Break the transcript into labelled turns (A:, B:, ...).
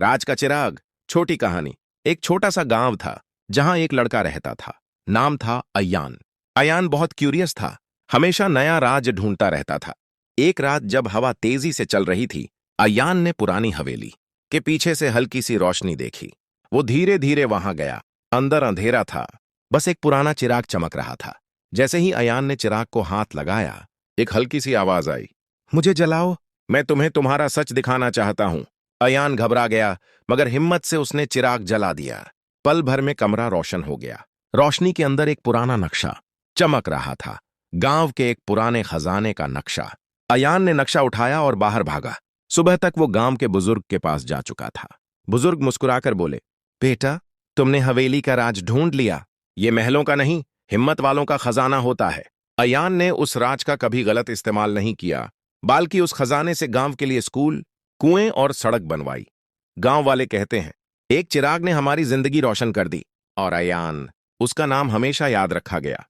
A: राज का चिराग। छोटी कहानी। एक छोटा सा गांव था जहां एक लड़का रहता था। नाम था अयान। अयान बहुत क्यूरियस था, हमेशा नया राज ढूंढता रहता था। एक रात जब हवा तेजी से चल रही थी, अयान ने पुरानी हवेली के पीछे से हल्की सी रोशनी देखी। वो धीरे धीरे वहां गया। अंदर अंधेरा था, बस एक पुराना चिराग चमक रहा था। जैसे ही अयान ने चिराग को हाथ लगाया, एक हल्की सी आवाज आई, मुझे जलाओ, मैं तुम्हें तुम्हारा सच दिखाना चाहता हूं। अयान घबरा गया, मगर हिम्मत से उसने चिराग जला दिया। पल भर में कमरा रोशन हो गया। रोशनी के अंदर एक पुराना नक्शा चमक रहा था, गांव के एक पुराने खजाने का नक्शा। अयान ने नक्शा उठाया और बाहर भागा। सुबह तक वो गांव के बुजुर्ग के पास जा चुका था। बुजुर्ग मुस्कुराकर बोले, बेटा, तुमने हवेली का राज ढूंढ लिया। ये महलों का नहीं, हिम्मत वालों का खजाना होता है। अयान ने उस राज का कभी गलत इस्तेमाल नहीं किया, बल्कि उस खजाने से गांव के लिए स्कूल, कुएं और सड़क बनवाई। गांव वाले कहते हैं, एक चिराग ने हमारी जिंदगी रोशन कर दी, और अयान, उसका नाम हमेशा याद रखा गया।